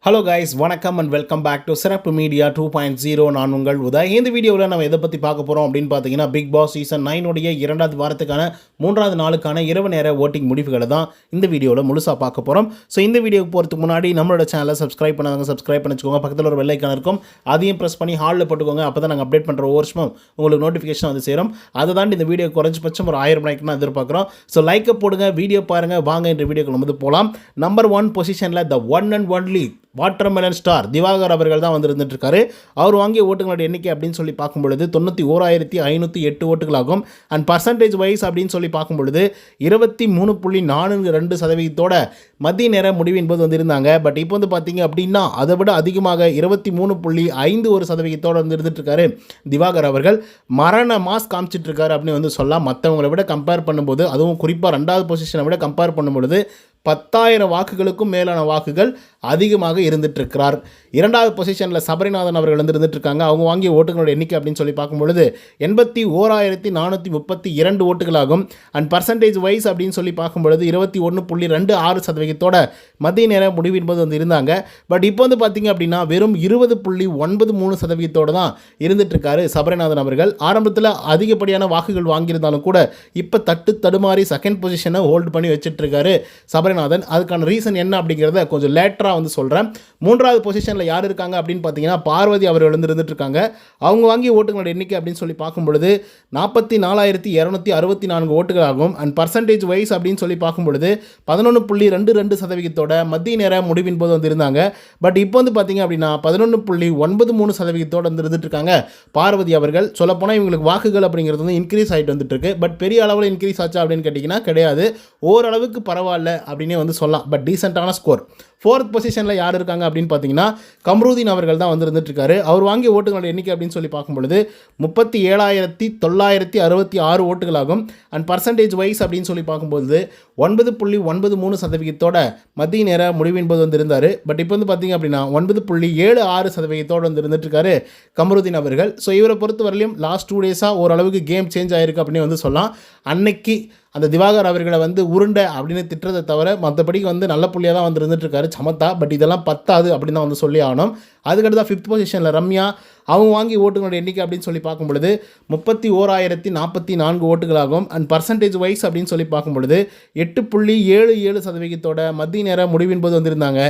Hello guys, வணக்கம் and welcome back to சிறப்பு media 2.0. நான் உங்கள் உதய். இந்த வீடியோவில் நம்ம எதை பற்றி பார்க்க போகிறோம் அப்படின்னு பார்த்தீங்கன்னா, பிக் பாஸ் சீசன் 9 இரண்டாவது வாரத்துக்கான 3வது நாளுக்கான இரவு நேர ஓட்டிங் முடிவுகளை தான் இந்த வீடியோவில் முழுசாக பார்க்க போகிறோம். ஸோ இந்த வீடியோக்கு போகிறதுக்கு முன்னாடி நம்மளோட சேனலை சப்ஸ்கிரைப் பண்ணாதவங்க சப்ஸ்கிரைப் பண்ணிச்சுக்கோங்க. பக்கத்தில் ஒரு பெல் ஐக்கான் இருக்கும், அதையும் ப்ரெஸ் பண்ணி ஹாலில் போட்டுக்கோங்க. அப்போ தான் நாங்கள் அப்டேட் பண்ணுற ஒவ்வொரு வருஷமும் உங்களுக்கு நோட்டிஃபிகேஷன் வந்து சேரும். அதை தாண்டி இந்த வீடியோ குறைஞ்சபட்சம் ஒரு 1000 லைக்னா எதிர்பார்க்குறோம். ஸோ லைக்கை போடுங்க, வீடியோ பாருங்கள். வாங்க இந்த வீடியோக்கு நம்ம போகலாம். நம்பர் 1 பொசிஷனில் the one and only watermelon star Divakar அவர்கள் தான் வந்துருந்துட்டு இருக்காரு. அவர் வாங்கிய ஓட்டுகளோட எண்ணிக்கை அப்படின்னு சொல்லி பார்க்கும்பொழுது 91,508 ஓட்டுகளாகும். அண்ட் பர்சன்டேஜ் வைஸ் அப்படின்னு சொல்லி பார்க்கும்பொழுது 23.42% மத்திய நேர முடிவின் போது வந்திருந்தாங்க. பட் இப்போ வந்து பார்த்தீங்க அப்படின்னா அதை விட அதிகமாக 23.51% வந்து இருந்துட்டு இருக்காரு திவாகர் அவர்கள். மரண மாஸ் காமிச்சிட்டு இருக்காரு அப்படின்னு வந்து சொல்லலாம். மற்றவங்களை விட கம்பேர் பண்ணும்போது, அதுவும் குறிப்பாக 2வது பொசிஷனை விட கம்பேர் பண்ணும்பொழுது 10,000 வாக்குகளுக்கும் மேலான வாக்குகள் அதிகமாக இருந்துகிட்ருக்கிறார். 2வது பொசிஷனில் சபரிநாதன் அவர்கள் வந்து இருந்துகிட்ருக்காங்க. அவங்க வாங்கிய ஓட்டுகளோட எண்ணிக்கை அப்படின்னு சொல்லி பார்க்கும்பொழுது 81,432 ஓட்டுகளாகும். அண்ட் பர்சன்டேஜ் வைஸ் அப்படின்னு சொல்லி பார்க்கும்பொழுது 21.26% மத்திய நேர முடிவின் போது வந்து இருந்தாங்க. பட் இப்போ வந்து பார்த்திங்க அப்படின்னா வெறும் 20.93% தான் இருந்துகிட்ருக்காரு சபரிநாதன் அவர்கள். ஆரம்பத்தில் அதிகப்படியான வாக்குகள் வாங்கியிருந்தாலும் கூட இப்போ தடுமாறி செகண்ட் பொசிஷனை ஹோல்டு பண்ணி வச்சுட்ருக்காரு சபரிநாதன். அதுக்கான ரீசன் என்ன அப்படிங்கிறத கொஞ்சம் லேட்டராக வந்து சொல்கிறேன். 3வது பொசிஷனில் யார் இருக்காங்க அப்படின்னு பார்த்தீங்கன்னா பார்வதி அவர்கள் வந்து இருந்துட்டு இருக்காங்க. அவங்க வாங்கிய ஓட்டுகளோட எண்ணிக்கை அப்படின்னு சொல்லி பார்க்கும்பொழுது 44,264 ஓட்டுகளாகும். அண்ட் பர்சன்டேஜ் வைஸ் அப்படின்னு சொல்லி பார்க்கும்பொழுது 11.22% மத்திய நேர முடிவின் போது வந்து இருந்தாங்க. பட் இப்போ வந்து பார்த்தீங்க அப்படின்னா 11.93% வந்து இருந்துட்டு இருக்காங்க பார்வதி அவர்கள். சொல்லப்போனால் இவங்களுக்கு வாக்குகள் அப்படிங்கிறது வந்து இன்க்ரீஸ் ஆகிட்டு வந்துட்டு இருக்கு. பட் பெரிய அளவில் இன்க்ரீஸ் ஆச்சா அப்படின்னு கேட்டிங்கன்னா கிடையாது. ஓரளவுக்கு பரவாயில்ல அப்படின்னே வந்து சொல்லலாம். பட் டீசெண்டான ஸ்கோர். 4th பொசிஷனில் யார் இருக்காங்க அப்படின்னு பார்த்தீங்கன்னா கம்ருதீன் அவர்கள் தான் வந்து இருந்துட்டுருக்காரு. அவர் வாங்கிய ஓட்டுகளோட எண்ணிக்கை அப்படின்னு சொல்லி பார்க்கும்பொழுது 37,966 ஓட்டுகளாகும். அண்ட் பர்சன்டேஜ் வைஸ் அப்படின்னு சொல்லி பார்க்கும்போது 9.93% மத்திய நேர முடிவின் போது வந்து இருந்தார். பட் இப்போ வந்து பார்த்தீங்க அப்படின்னா 9.76% வந்து இருந்துட்டுருக்காரு கம்ருதீன் அவர்கள். ஸோ இவரை பொறுத்த வரலையும் லாஸ்ட் 2 டேஸாக ஓரளவுக்கு கேம் சேஞ்ச் ஆகிருக்கு அப்படின்னு வந்து சொல்லலாம். அன்னைக்கு அந்த திவாகர் அவர்களை வந்து உருண்டை அப்படின்னு திட்டுறதை தவிர மற்றபடிக்கு வந்து நல்ல புள்ளியாக தான் வந்து இருந்துட்டுருக்காரு சமத்தா. பட் இதெல்லாம் பத்தாது அப்படின்னு தான் வந்து சொல்லி ஆகணும். அதுக்கடுத்து 5th பொசிஷனில் ரம்யா அவங்க வாங்கி ஓட்டுகளோட எண்ணிக்கை அப்படின்னு சொல்லி பார்க்கும்பொழுது 31,044 ஓட்டுகளாகும். அண்ட் பர்சன்டேஜ் வைஸ் அப்படின்னு சொல்லி பார்க்கும்பொழுது 8.77% மத்திய நேர முடிவின் போது வந்திருந்தாங்க.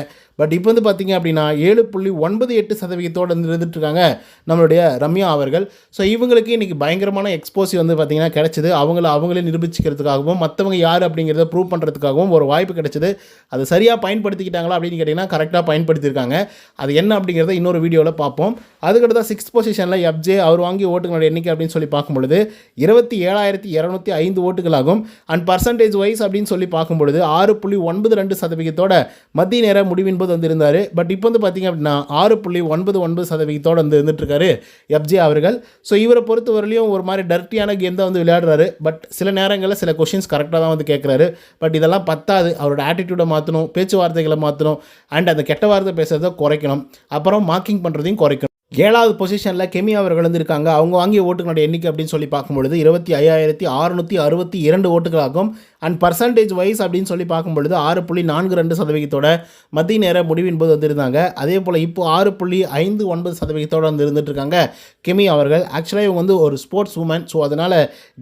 பட் இப்போ வந்து பார்த்தீங்க அப்படின்னா 7.98% வந்து இருந்துட்டுருக்காங்க நம்மளுடைய ரம்யா அவர்கள். ஸோ இவங்களுக்கு இன்றைக்கி பயங்கரமான எக்ஸ்போசி வந்து பார்த்திங்கன்னா கிடச்சிது. அவங்களே நிரூபிச்சிக்கிறதுக்காகவும் மற்றவங்க யார் அப்படிங்கிறத ப்ரூவ் பண்ணுறதுக்காகவும் ஒரு வாய்ப்பு கிடைச்சிது. அதை சரியாக பயன்படுத்திக்கிட்டாங்களா அப்படின்னு கேட்டிங்கன்னா கரெக்டாக பயன்படுத்தியிருக்காங்க. அது என்ன அப்படிங்கிறத இன்னொரு வீடியோவில் பார்ப்போம். அதுக்கடுத்து 6th பொசிஷனில் எஃப்ஜே அவர் வாங்கிய ஓட்டுகளோட எண்ணிக்கை அப்படின்னு சொல்லி பார்க்கும்பொழுது 27,205 ஓட்டுகளாகும். அண்ட் பர்சன்டேஜ் வைஸ் அப்படின்னு சொல்லி பார்க்கும்பொழுது 6.92% மத்திய நேர முடிவின் போது வந்து இருந்தார். பட் இப்போ வந்து பார்த்திங்க அப்படின்னா 6.99% வந்து இருந்துட்டுருக்காரு எஃப்ஜே அவர்கள். ஸோ இவரை பொறுத்தவரையிலையும் ஒரு மாதிரி டர்ட்டியான கேம் தான் வந்து விளையாடுறாரு. பட் சில நேரங்களில் சில கொஷின்ஸ் கரெக்டாக தான் வந்து கேட்குறாரு. பட் இதெல்லாம் பத்தாது. அவரோட ஆட்டிடியூடை மாற்றணும், பேச்சுவார்த்தைகளை மாற்றணும், அண்ட் அந்த கெட்ட வார்த்தை பேசுகிறத குறைக்கணும், அப்புறம் மார்க்கிங் பண்ணுறதையும் குறைக்கணும். 7வது பொசிஷனில் கெமி அவர்கள் வந்துருக்காங்க. அவங்க வாங்கிய ஓட்டுகளோட எண்ணிக்கை அப்படின்னு சொல்லி பார்க்கும்பொழுது 25,662 ஓட்டுகளாகும். அண்ட் பர்சன்டேஜ் வைஸ் அப்படின்னு சொல்லி பார்க்கும்பொழுது 6.42% மத்திய நேர முடிவின் போது வந்துருந்தாங்க. அதே போல் இப்போ 6.59% வந்து இருந்துகிட்ருக்காங்க கெமி அவர்கள். ஆக்சுவலாக இவங்க வந்து ஒரு ஸ்போர்ட்ஸ் உமன். ஸோ அதனால்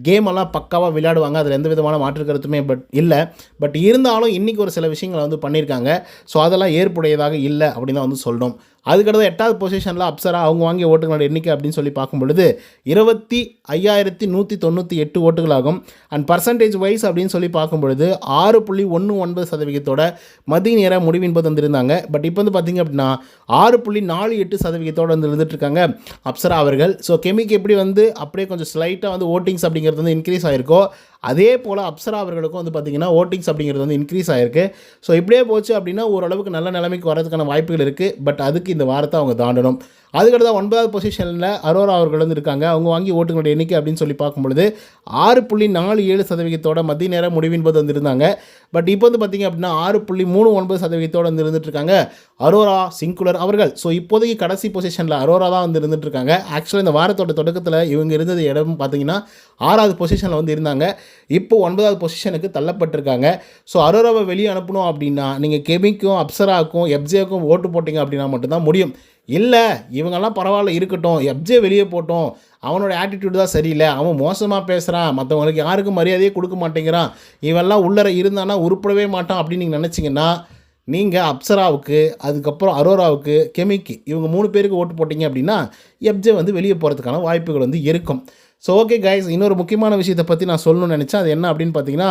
கேம் எல்லாம் பக்காவாக விளையாடுவாங்க. அதில் எந்த விதமான மாற்று கருத்துமே பட் இருந்தாலும் இன்றைக்கி ஒரு சில விஷயங்களை வந்து பண்ணியிருக்காங்க. ஸோ அதெல்லாம் ஏற்புடையதாக இல்லை அப்படின்னு தான் வந்து சொல்லணும். அதுக்கடுத்து 8வது பொசிஷனில் அப்சரா அவங்க வாங்கிய ஓட்டுகளோட எண்ணிக்கை அப்படின்னு சொல்லி பார்க்கும்பொழுது 25,198 ஓட்டுகளாகும். அண்ட் பர்சன்டேஜ் வைஸ் அப்படின்னு சொல்லி பார்க்கும்பொழுது 6.19% மத்திய நேர முடிவின் போது வந்திருந்தாங்க. பட் இப்போ வந்து பார்த்திங்க அப்படின்னா 6.48% வந்து இருந்துகிட்ருக்காங்க அப்சரா அவர்கள். ஸோ கெமிக்கு எப்படி வந்து அப்படியே கொஞ்சம் ஸ்லைட்டாக வந்து ஓட்டிங்ஸ் அப்படிங்கிறது வந்து இன்க்ரீஸ் ஆகிருக்கோ, அதே போல் அப்சரா அவர்களுக்கும் வந்து பார்த்திங்கன்னா ஓட்டிங்ஸ் அப்படிங்கிறது வந்து இன்க்ரீஸ் ஆகிருக்கு. ஸோ இப்படியே போச்சு அப்படின்னா ஓரளவுக்கு நல்ல நிலைமைக்கு வரதுக்கான வாய்ப்புகள் இருக்குது. பட் அதுக்கு இந்த வாரத்தை அவங்க தாண்டணும். அதுக்கடுத்து 9வது பொசிஷனில் அரோரா அவர்கள் வந்து இருக்காங்க. அவங்க வாங்கி ஓட்டுகளோட எண்ணிக்கை அப்படின்னு சொல்லி பார்க்கும்பொழுது 6.47% மத்திய நேர முடிவின் போது வந்திருந்தாங்க. பட் இப்போ வந்து பார்த்திங்க அப்படின்னா 6.39% வந்து இருந்துகிட்ருக்காங்க அரோரா சிங்குலர் அவர்கள். ஸோ இப்போதைக்கு கடைசி பொசிஷனில் அரோரா தான் வந்து இருந்துகிட்ருக்காங்க. ஆக்சுவலாக இந்த வாரத்தோட தொடக்கத்தில் இவங்க இருந்தது இடம் பார்த்திங்கன்னா 6வது பொசிஷனில் வந்து இருந்தாங்க. இப்போ 9வது பொசிஷனுக்கு தள்ளப்பட்டிருக்காங்க. ஸோ அரோராவை வெளியே அனுப்பணும் அப்படின்னா நீங்கள் கெமிக்கும் அப்சராவுக்கும் எப்ஜேக்கும் ஓட்டு போட்டிங்க அப்படின்னா மட்டும்தான் முடியும். இல்லை இவங்கெல்லாம் பரவாயில்ல இருக்கட்டும், எப்ஜே வெளியே போட்டோம், அவனோட ஆட்டிடியூட் தான் சரியில்லை, அவன் மோசமாக பேசுகிறான், மற்றவங்களுக்கு யாருக்கும் மரியாதையே கொடுக்க மாட்டேங்கிறான், இவெல்லாம் உள்ளர இருந்தானா உருப்படவே மாட்டான் அப்படின்னு நீங்கள் நினச்சிங்கன்னா நீங்கள் அப்சராவுக்கு அதுக்கப்புறம் அரோராவுக்கு கெமிக்கு இவங்க 3 பேருக்கு ஓட்டு போட்டிங்க அப்படின்னா எப்ஜே வந்து வெளியே போகிறதுக்கான வாய்ப்புகள் வந்து இருக்கும். ஸோ ஓகே கைஸ், இன்னொரு முக்கியமான விஷயத்தை பற்றி நான் சொல்லணும்னு நினச்சேன். அது என்ன அப்படின்னு பார்த்தீங்கன்னா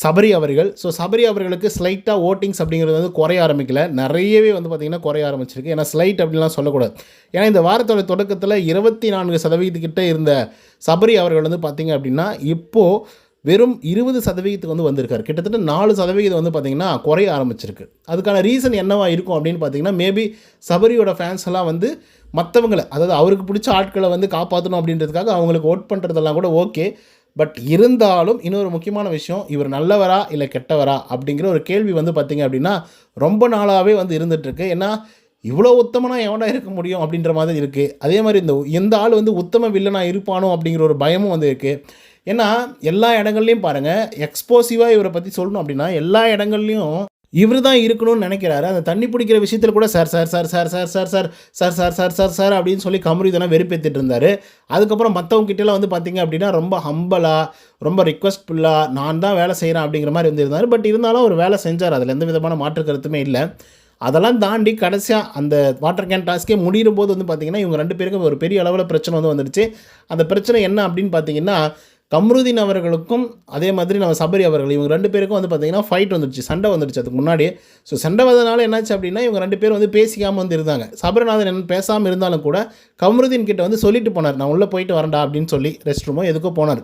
சபரி அவர்கள். ஸோ சபரி அவர்களுக்கு ஸ்லைட்டாக ஓட்டிங்ஸ் அப்படிங்கிறது வந்து குறைய ஆரம்பிக்கல, நிறையவே வந்து பார்த்திங்கன்னா குறைய ஆரம்பிச்சிருக்கு. ஏன்னா ஸ்லைட் அப்படின்லாம் சொல்லக்கூடாது. ஏன்னா இந்த வாரத்தோட தொடக்கத்தில் 24% கிட்ட இருந்த சபரி அவர்கள் வந்து பார்த்திங்க அப்படின்னா இப்போது வெறும் 20% வந்து வந்திருக்காரு. கிட்டத்தட்ட 4% வந்து பார்த்திங்கன்னா குறைய ஆரம்பிச்சிருக்கு. அதுக்கான ரீசன் என்னவா இருக்கும் அப்படின்னு பார்த்தீங்கன்னா மேபி சபரியோட ஃபேன்ஸ் எல்லாம் வந்து மற்றவங்களை, அதாவது அவருக்கு பிடிச்ச ஆட்களை வந்து காப்பாற்றணும் அப்படின்றதுக்காக அவங்களுக்கு ஓட் பண்ணுறதெல்லாம் கூட ஓகே. பட் இருந்தாலும் இன்னொரு முக்கியமான விஷயம், இவர் நல்லவரா இல்லை கெட்டவரா அப்படிங்கிற ஒரு கேள்வி வந்து பார்த்திங்க அப்படின்னா ரொம்ப நாளாகவே வந்து இருந்துகிட்ருக்கு. ஏன்னா இவ்வளோ உத்தமனாக எவனா இருக்க முடியும் அப்படின்ற மாதிரி இருக்குது. அதே மாதிரி எந்த ஆள் வந்து உத்தம வில்லனாக இருப்பானோ அப்படிங்கிற ஒரு பயமும் வந்து இருக்குது. ஏன்னா எல்லா இடங்கள்லையும் பாருங்கள், எக்ஸ்போசிவாக இவரை பற்றி சொல்லணும் அப்படின்னா எல்லா இடங்கள்லையும் இவர் தான் இருக்கணும்னு நினைக்கிறாரு. அந்த தண்ணி பிடிக்கிற விஷயத்தில் கூட sir sir sir sir sir sir sir sir sir sir sir sir அப்படின்னு சொல்லி கமருதீனை வெறுப்பேற்றிட்டு இருந்தார். அதுக்கப்புறம் மற்றவங்க கிட்டலாம் வந்து பார்த்திங்க அப்படின்னா ரொம்ப ஹம்பலாக, ரொம்ப ரிக்வஸ்ட்ஃபுல்லாக நான் தான் வேலை செய்கிறேன் அப்படிங்கிற மாதிரி வந்து இருந்தார். பட் இருந்தாலும் அவர் வேலை செஞ்சார், அதில் எந்த விதமான மாற்று கருத்துமே இல்லை. அதெல்லாம் தாண்டி கடைசியாக அந்த வாட்டர் கேன் டாஸ்க்கே முடியும் போது வந்து பார்த்திங்கன்னா இவங்க 2 பேருக்கும் ஒரு பெரிய அளவில் பிரச்சனை வந்து வந்துடுச்சு. அந்த பிரச்சனை என்ன அப்படின்னு பார்த்தீங்கன்னா கம்ருதீன் அவர்களுக்கும் அதே மாதிரி நம்ம சபரி அவர்கள் இவங்க 2 பேருக்கும் வந்து பார்த்திங்கன்னா ஃபைட் வந்துடுச்சு, சண்டை வந்துடுச்சு அதுக்கு முன்னாடி. ஸோ சண்டை வந்ததுனால என்னாச்சு அப்படின்னா இவங்க 2 பேரும் வந்து பேசிக்காமல் வந்து இருந்தாங்க. சபரிநாதன் என்ன பேசாமல் இருந்தாலும் கூட கம்ருதீன் கிட்ட வந்து சொல்லிட்டு போனார், நான் உள்ளே போயிட்டு வரேன்டா அப்படின்னு சொல்லி ரெஸ்ட் ரூமோ எதுக்கோ போனார்.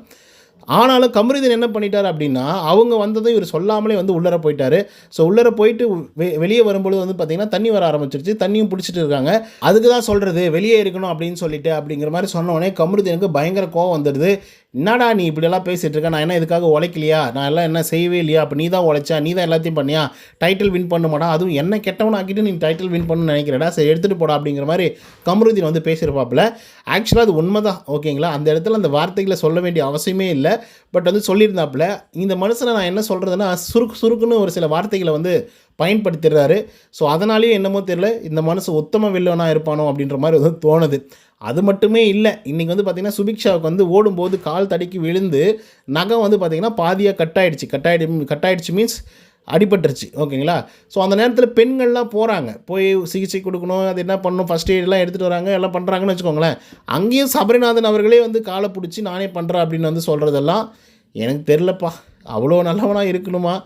ஆனாலும் கமருதீன் என்ன பண்ணிட்டார் அப்படின்னா அவங்க வந்ததும் இவர் சொல்லாமலே வந்து உள்ளர போயிட்டார். ஸோ உள்ளர போயிட்டு வெளியே வரும்பொழுது வந்து பார்த்திங்கன்னா தண்ணி வர ஆரம்பிச்சிருச்சு, தண்ணியும் பிடிச்சிட்டு இருக்காங்க. அதுக்கு தான் சொல்கிறது வெளியே இருக்கணும் அப்படின்னு சொல்லிட்டு அப்படிங்கிற மாதிரி சொன்னோடனே கமருதீனுக்கு பயங்கர கோவம் வந்துடுது. என்னடா நீ இப்படியெல்லாம் பேசிகிட்டு இருக்க, நான் என்ன இதுக்காக உழைக்கலையா, நான் எல்லாம் என்ன செய்யவே இல்லையா, அப்போ நீ தான் உழைச்சா, நீ தான் எல்லாத்தையும் பண்ணியா, டைட்டில் வின் பண்ண மாட்டா, அதுவும் என்ன கெட்டவன் ஆக்கிட்டு நீ டைட்டில் வின் பண்ணணும்னு நினைக்கிறடா, சரி எடுத்துகிட்டு போடா அப்படிங்கிற மாதிரி கமருதீன் வந்து பேசியிருப்பாப்புல. ஆக்சுவலாக அது உண்மை தான், ஓகேங்களா. அந்த இடத்துல அந்த வார்த்தைகளை சொல்ல வேண்டிய அவசியமே இல்லை. பட் வந்து சொல்லியிருந்தாப்புல இந்த மனுஷனை நான் என்ன சொல்கிறதுனா சுருக்குன்னு ஒரு சில வார்த்தைகளை வந்து பயன்படுத்திடுறாரு. ஸோ அதனாலேயும் என்னமோ தெரியல இந்த மனசு உத்தம வில்லனாக இருப்பானோ அப்படின்ற மாதிரி வந்து தோணுது. அது மட்டுமே இல்லை, இன்றைக்கி வந்து பார்த்திங்கன்னா சுபிக்ஷாவுக்கு வந்து ஓடும்போது கால் தடுக்கி விழுந்து நகம் வந்து பார்த்திங்கன்னா பாதியாக கட்டாயிடுச்சு மீன்ஸ் அடிபட்டுருச்சு, ஓகேங்களா. ஸோ அந்த நேரத்தில் பெண்கள்லாம் போகிறாங்க, போய் சிகிச்சை கொடுக்கணும், அது என்ன பண்ணணும், ஃபஸ்ட் எய்டெலாம் எடுத்துகிட்டு வராங்க, எல்லாம் பண்ணுறாங்கன்னு வச்சுக்கோங்களேன். அங்கேயும் சபரிநாதன் அவர்களே வந்து காலை பிடிச்சி நானே பண்ணுறேன் அப்படின்னு வந்து சொல்கிறதெல்லாம் எனக்கு தெரிலப்பா. அவ்வளோ நல்லவனாக இருக்கணுமா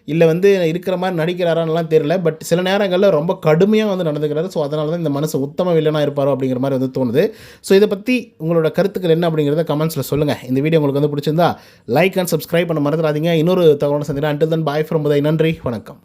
இல்லை வந்து இருக்கிற மாதிரி நடிக்கிறாரான்லாம் தெரியல. பட் சில நேரங்களில் ரொம்ப கடுமையாக வந்து நடந்துக்கிறாரு. ஸோ அதனால தான் இந்த மனசு உத்தம வில்லனாக இருப்பாரோ அப்படிங்கிற மாதிரி வந்து தோணுது. ஸோ இதை பற்றி உங்களோட கருத்துக்கள் என்ன அப்படிங்கிறத கமெண்ட்ஸில் சொல்லுங்கள். இந்த வீடியோ உங்களுக்கு வந்து பிடிச்சிருந்தா லைக் அண்ட் சப்ஸ்கிரைப் பண்ண மறந்துடாதீங்க. இன்னொரு தகவலை சந்திக்கிறேன். Until then bye from Uday. நன்றி, வணக்கம்.